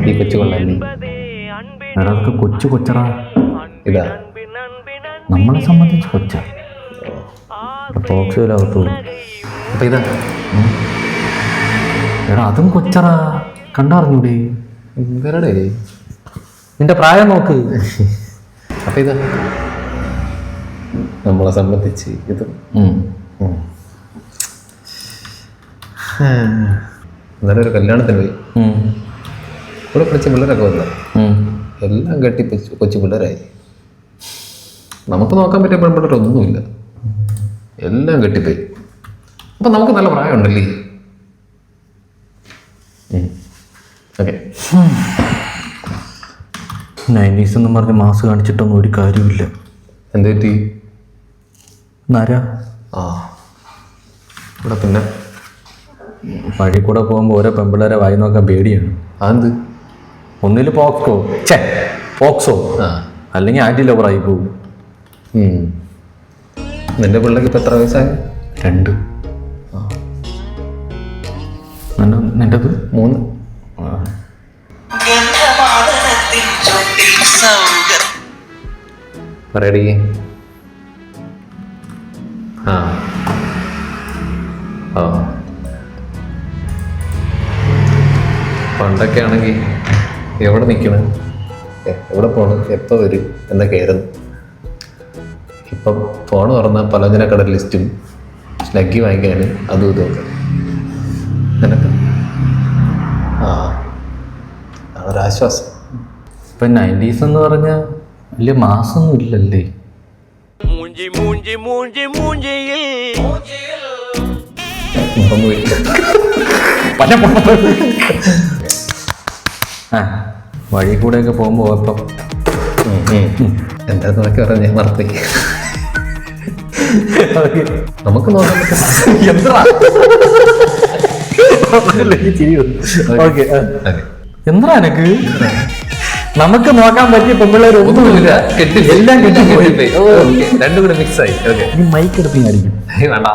ഈ കൊച്ചു കൊള്ളല്ലേ? എടാ അതൊക്കെ കൊച്ചു കൊച്ചറാ. ഇതാ നമ്മളെ സംബന്ധിച്ച് കൊച്ച ബോക്സിലാകത്തു. അപ്പൊ ഇതാ എടാ അതും കൊച്ചറാ, കണ്ടറിഞ്ഞൂടി. വരടേ. നിന്റെ പ്രായം നോക്ക്. അപ്പൊ ഇതാ നമ്മളെ സംബന്ധിച്ച് ഇത് എന്നാലും ഒരു കല്യാണത്തിന് പോയി. കൂടെ പഠിച്ച പിള്ളേരൊക്കെ വന്നു, എല്ലാം കെട്ടിപ്പിടിച്ചു കൊച്ചു പിള്ളേരായി. നമുക്ക് നോക്കാൻ പറ്റിയ പെൺപിള്ളേരൊന്നുമില്ല, എല്ലാം കെട്ടിപ്പോയി. അപ്പൊ നമുക്ക് നല്ല പ്രായമുണ്ടല്ലേ? ഓക്കെ. 90s എന്നും പറഞ്ഞ് മാസ് കാണിച്ചിട്ടൊന്നും ഒരു കാര്യമില്ല. എന്ത് പറ്റി? നര ആ ഇവിടെ പിന്നെ വഴി കൂടെ പോകുമ്പോൾ ഓരോ പെമ്പിള്ളേരെ വായി നോക്കാൻ പേടിയാണ്. അതെന്ത്? ഒന്നിൽ പോക്സോ അല്ലെങ്കിൽ ആന്റി ലവറായി പോകും. നിന്റെ പിള്ളേക്ക് ഇപ്പൊ എത്ര വയസ്സായി? 2. നിന്റത് 3. പറയടി. ആ ആ പണ്ടൊക്കെ ആണെങ്കിൽ എവിടെ നിൽക്കണം, എവിടെ പോകണം, എപ്പോൾ വരും എന്നൊക്കെയായിരുന്നു. ഇപ്പം ഫോൺ തുറന്നാൽ പലചരക്കട ലിസ്റ്റും സ്നഗ്ഗി വാങ്ങിക്കാൻ അതും ഇതൊക്കെ. നിനക്ക് അതൊരാശ്വാസം. ഇപ്പം 90s എന്ന് പറഞ്ഞാൽ വലിയ മാസമൊന്നും ഇല്ലല്ലേ. വഴി കൂടെയൊക്കെ പോകുമ്പോ ഇപ്പം എന്താ നോക്കി പറഞ്ഞ ഞാൻ മറത്തി. നമുക്ക് നോക്കാൻ എന്താ എനക്ക് നമുക്ക് നോക്കാൻ പറ്റിയ പെമ്പിള്ളേർ ഒന്നുമില്ല, എല്ലാം രണ്ടും കൂടെ മിക്സ് ആയി. മൈക്ക് എടുത്ത് ഞാൻ അടിക്കും. വേണ്ട.